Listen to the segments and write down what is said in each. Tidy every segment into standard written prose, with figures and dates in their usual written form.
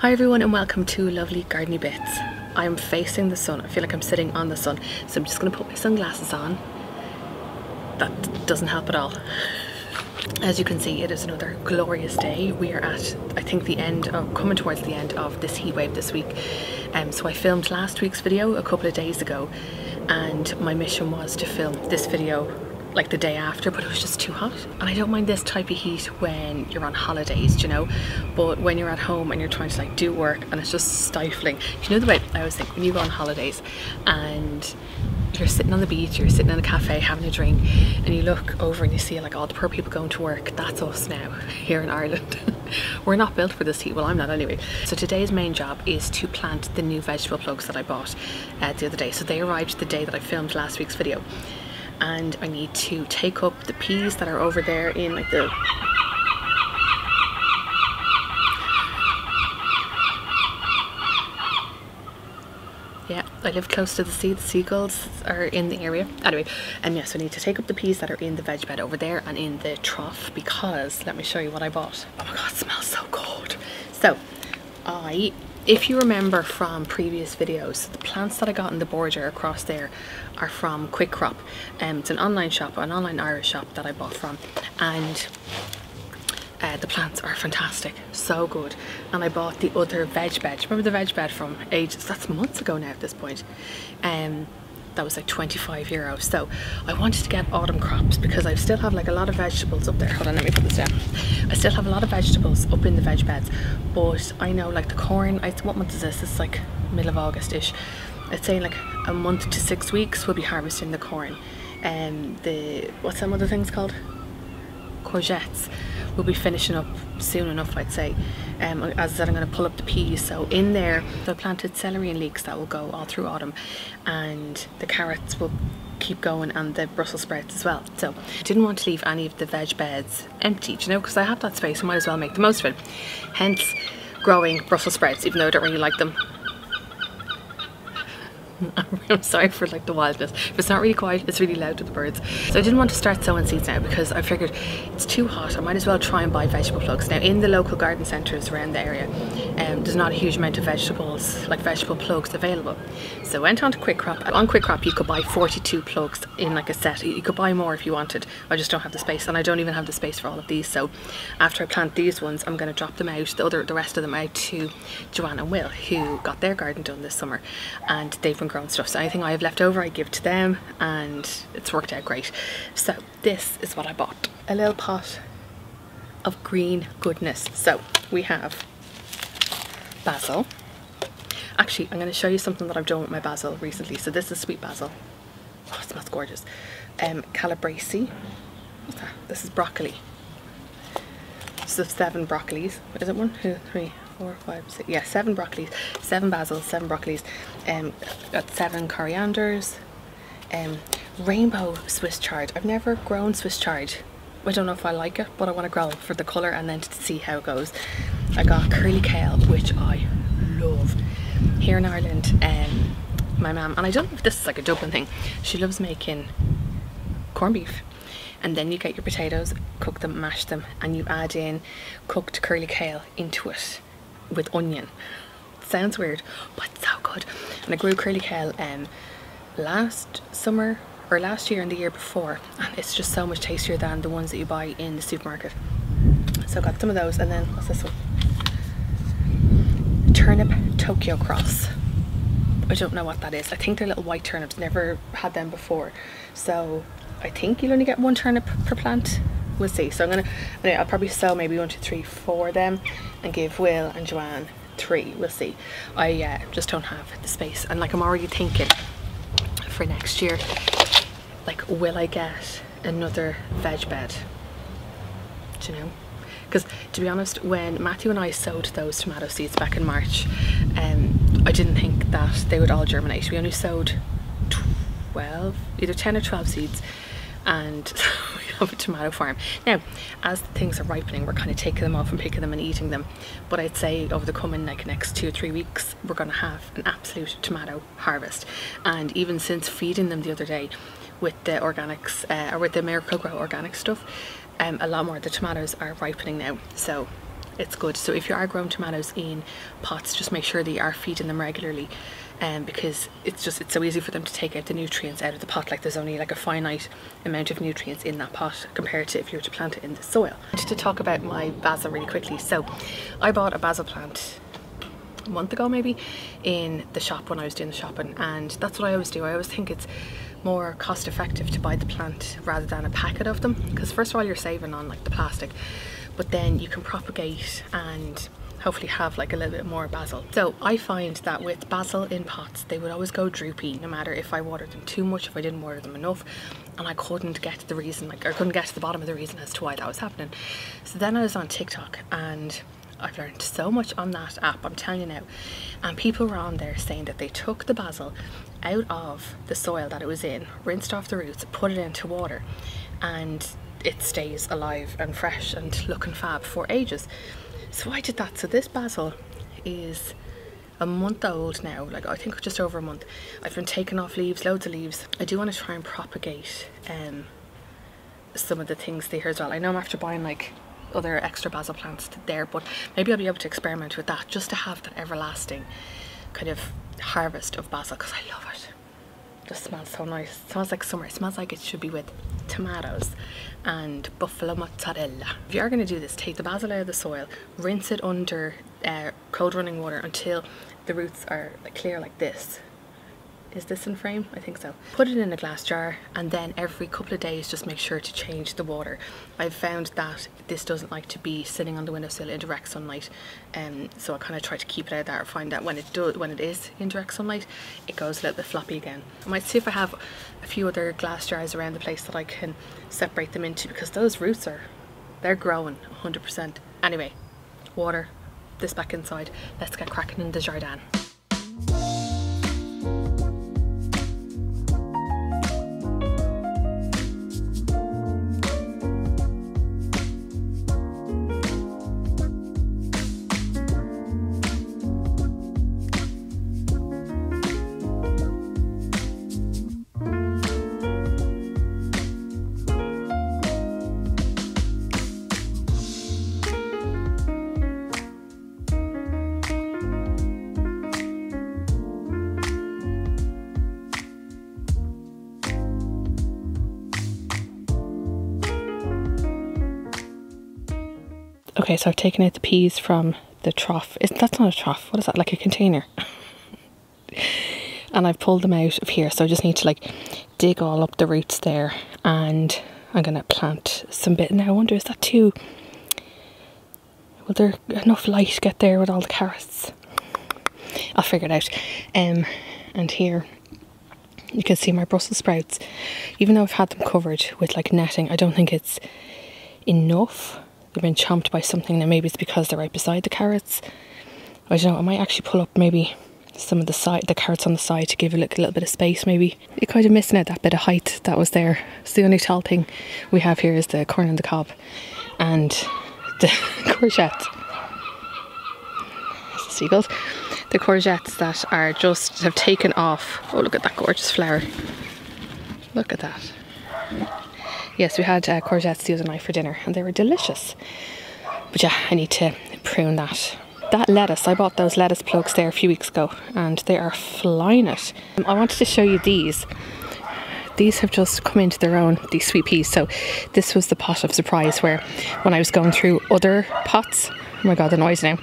Hi everyone and welcome to Lovely Gardeny Bits. I'm facing the sun. I feel like I'm sitting on the sun, so I'm just going to put my sunglasses on. That doesn't help at all. As you can see, it is another glorious day. We are at, I think, coming towards the end of this heat wave this week. So I filmed last week's video a couple of days ago, and my mission was to film this video like the day after, but it was just too hot. And I don't mind this type of heat when you're on holidays, you know, but when you're at home and you're trying to like do work and it's just stifling. You know the way I always think when you go on holidays and you're sitting on the beach, you're sitting in a cafe having a drink, and you look over and you see like all the poor people going to work. That's us now here in Ireland. We're not built for this heat. Well, I'm not anyway. So today's main job is to plant the new vegetable plugs that I bought the other day. So they arrived the day that I filmed last week's video, and I need to take up the peas that are over there in like the I live close to the sea. The seagulls are in the area. Anyway, and yes, I need to take up the peas that are in the veg bed over there and in the trough, because let me show you what I bought. Oh my god, it smells so good. So if you remember from previous videos, the plants that I got in the border across there are from QuickCrop. It's an online shop, an online Irish shop that I bought from, and the plants are fantastic, so good. And I bought the other veg bed. Remember the veg bed from ages? That's months ago now at this point. That was like €25. So I wanted to get autumn crops because I still have like a lot of vegetables up there. Hold on, let me put this down. I still have a lot of vegetables up in the veg beds, but I know like the corn, what month is this? It's like middle of August-ish. I'd say like a month to 6 weeks we'll be harvesting the corn. What's some other things called? Courgettes will be finishing up soon enough, I'd say. As I said, I'm going to pull up the peas. So in there, I planted celery and leeks that will go all through autumn, and the carrots will keep going, and the Brussels sprouts as well. So I didn't want to leave any of the veg beds empty, you know, because I have that space, I might as well make the most of it. Hence growing Brussels sprouts, even though I don't really like them. I'm sorry for like the wildness. If it's not really quiet, it's really loud with the birds. So I didn't want to start sowing seeds now because I figured it's too hot. I might as well try and buy vegetable plugs. Now in the local garden centres around the area, there's not a huge amount of vegetables, like vegetable plugs available. So I went on to QuickCrop. On QuickCrop you could buy 42 plugs in like a set. You could buy more if you wanted. I just don't have the space, and I don't even have the space for all of these. So after I plant these ones, I'm going to drop them out, the rest of them out, to Joanne and Will, who got their garden done this summer, and they've been growing stuff. So anything I have left over I give to them, and it's worked out great. So this is what I bought. A little pot of green goodness. So we have basil. Actually, I'm going to show you something that I've done with my basil recently. So this is sweet basil. Oh, it smells gorgeous. Calabrese. What's that? This is broccoli. So 7 broccolis. What is it? 1, 2, 3, 4, 5, 6. Yeah, 7 broccolis, 7 basil, 7 broccolis. Got 7 corianders. Rainbow Swiss chard. I've never grown Swiss chard. I don't know if I like it, but I want to grow it for the colour and then to see how it goes. I got curly kale, which I love. Here in Ireland, my mum, and I don't know if this is like a Dublin thing, she loves making corned beef, and then you get your potatoes, cook them, mash them, and you add in cooked curly kale into it with onion. Sounds weird, but it's so good. And I grew curly kale last summer, or last year and the year before, and it's just so much tastier than the ones that you buy in the supermarket. So I got some of those, and then what's this one? Turnip Tokyo Cross. I don't know what that is. I think they're little white turnips. Never had them before. So I think you'll only get 1 turnip per plant. We'll see. So I'll probably sow maybe 1, 2, 3, 4 of them, and give Will and Joanne 3. We'll see. I just don't have the space, and like I'm already thinking for next year, like, will I get another veg bed? Do you know? Because to be honest, when Matthew and I sowed those tomato seeds back in March, I didn't think that they would all germinate. We only sowed 12, either 10 or 12 seeds, and we have a tomato farm. Now, as things are ripening, we're kind of taking them off and picking them and eating them. But I'd say over the coming like next 2 or 3 weeks, we're going to have an absolute tomato harvest. And even since feeding them the other day with the organics, or with the Miracle Grow organic stuff, a lot more of the tomatoes are ripening now. So it's good. So if you are growing tomatoes in pots, just make sure that you are feeding them regularly, because it's so easy for them to take out the nutrients out of the pot. Like there's only like a finite amount of nutrients in that pot compared to if you were to plant it in the soil. Just to talk about my basil really quickly. So I bought a basil plant a month ago maybe in the shop when I was doing the shopping, and that's what I always do. I always think it's more cost effective to buy the plant rather than a packet of them, because first of all you're saving on like the plastic, but then you can propagate and hopefully have like a little bit more basil. So I find that with basil in pots, they would always go droopy no matter if I watered them too much, if I didn't water them enough, and I couldn't get the reason, like I couldn't get to the bottom of the reason as to why that was happening. So then I was on TikTok and I've learned so much on that app, I'm telling you now, and people were on there saying that they took the basil out of the soil that it was in, rinsed off the roots, put it into water, and it stays alive and fresh and looking fab for ages. So I did that. So this basil is a month old now, like I think just over a month. I've been taking off leaves, loads of leaves. I do want to try and propagate some of the things there as well. I know I'm after buying like other extra basil plants there, but maybe I'll be able to experiment with that just to have that everlasting kind of harvest of basil, because I love it. Just smells so nice. It smells like summer. It smells like it should be with tomatoes and buffalo mozzarella. If you are going to do this, take the basil out of the soil, rinse it under cold running water until the roots are like clear like this. Is this in frame? I think so. Put it in a glass jar, and then every couple of days just make sure to change the water. I've found that this doesn't like to be sitting on the windowsill in direct sunlight, so I kind of try to keep it out there. I find that when it is in direct sunlight, it goes a little bit floppy again. I might see if I have a few other glass jars around the place that I can separate them into, because those roots they're growing 100%. Anyway, water this back inside. Let's get cracking in the jardin. Okay, so I've taken out the peas from the trough. That's not a trough, what is that, like a container? And I've pulled them out of here, so I just need to like dig all up the roots there, and I'm gonna plant some bit. Now I wonder, is that too, will there enough light get there with all the carrots? I'll figure it out. And here you can see my Brussels sprouts. Even though I've had them covered with like netting, I don't think it's enough. They've been chomped by something. Now maybe it's because they're right beside the carrots. I don't know, I might actually pull up maybe some of the carrots on the side to give it like a little bit of space maybe. You're kind of missing out that bit of height that was there. So the only tall thing we have here is the corn on the cob and the courgette. That's the seagulls. The courgettes that are have taken off. Oh, look at that gorgeous flower. Look at that. Yes, we had courgettes the other night for dinner and they were delicious. But yeah, I need to prune that. That lettuce, I bought those lettuce plugs there a few weeks ago and they are flying it. I wanted to show you these. These have just come into their own, these sweet peas. So this was the pot of surprise where when I was going through other pots, oh my god, the noise now,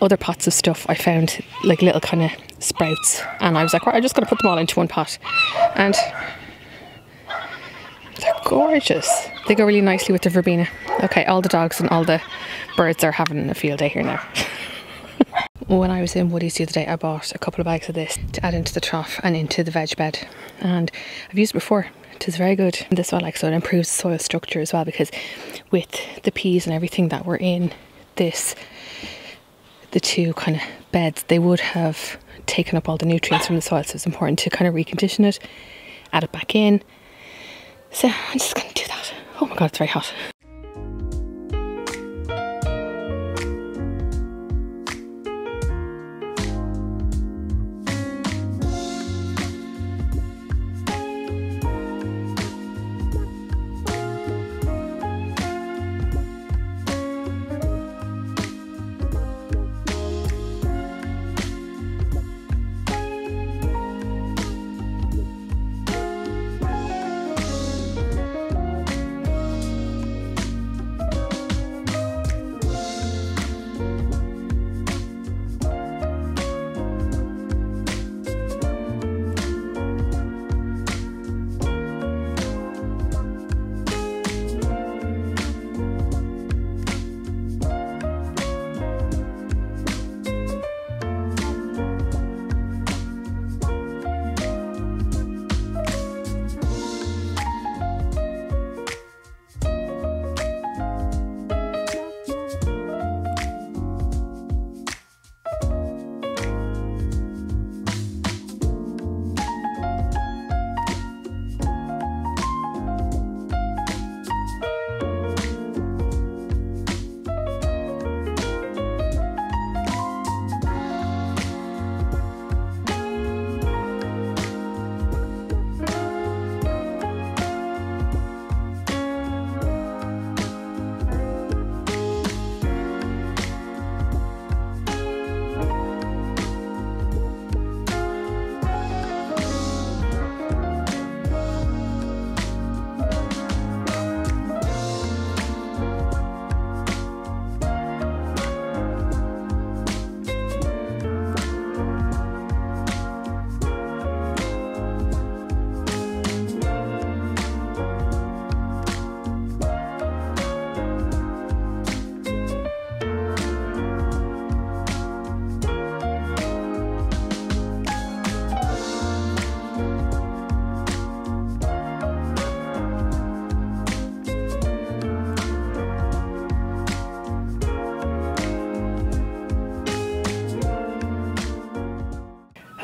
other pots of stuff, I found like little kind of sprouts and I was like, right, I'm just going to put them all into one pot. And they're gorgeous. They go really nicely with the verbena. Okay, all the dogs and all the birds are having a field day here now. When I was in Woody's the other day, I bought a couple of bags of this to add into the trough and into the veg bed. And I've used it before. It is very good. And this one, like, so it improves soil structure as well, because with the peas and everything that were in this, the two kind of beds, they would have taken up all the nutrients from the soil. So it's important to kind of recondition it, add it back in. So I'm just going to do that. Oh my god, it's very hot.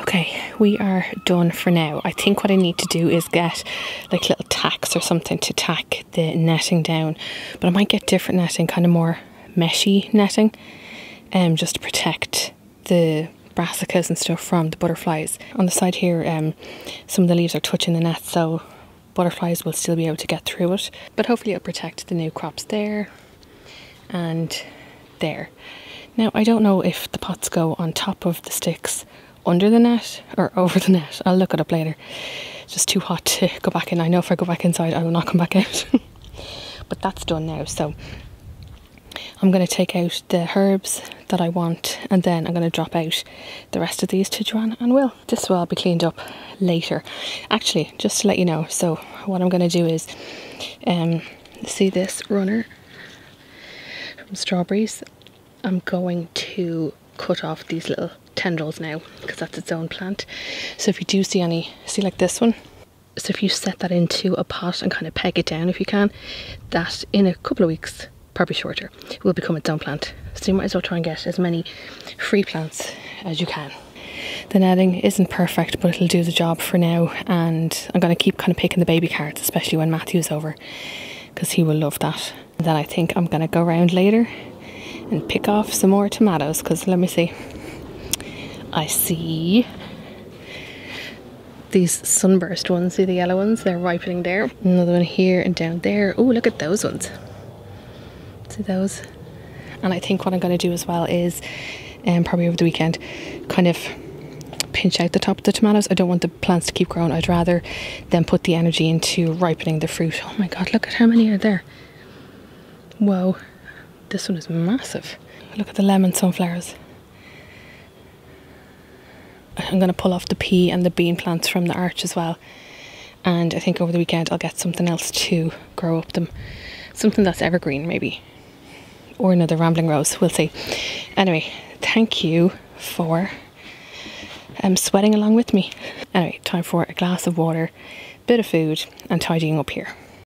Okay, we are done for now. I think what I need to do is get like little tacks or something to tack the netting down. But I might get different netting, kind of more meshy netting, just to protect the brassicas and stuff from the butterflies. On the side here, some of the leaves are touching the net, so butterflies will still be able to get through it. But hopefully it'll protect the new crops there and there. Now, I don't know if the pots go on top of the sticks under the net or over the net. I'll look it up later. It's just too hot to go back in. I know if I go back inside, I will not come back out. But that's done now. So I'm going to take out the herbs that I want, and then I'm going to drop out the rest of these to Joanna and Will. This will all be cleaned up later. Actually, just to let you know, so what I'm going to do is, see this runner from strawberries? I'm going to cut off these little tendrils now, because that's its own plant. So if you do see any, see like this one, so if you set that into a pot and kind of peg it down if you can, that in a couple of weeks, probably shorter, will become its own plant. So you might as well try and get as many free plants as you can. The netting isn't perfect, but it'll do the job for now, and I'm going to keep kind of picking the baby carrots, especially when Matthew's over, because he will love that. And then I think I'm going to go around later and pick off some more tomatoes, because let me see. I see these sunburst ones, see the yellow ones? They're ripening there. Another one here and down there. Oh, look at those ones. See those? And I think what I'm going to do as well is, probably over the weekend, kind of pinch out the top of the tomatoes. I don't want the plants to keep growing. I'd rather them put the energy into ripening the fruit. Oh my god, look at how many are there. Whoa, this one is massive. Look at the lemon sunflowers. I'm going to pull off the pea and the bean plants from the arch as well. And I think over the weekend I'll get something else to grow up them. Something that's evergreen maybe. Or another rambling rose, we'll see. Anyway, thank you for sweating along with me. Anyway, time for a glass of water, bit of food and tidying up here.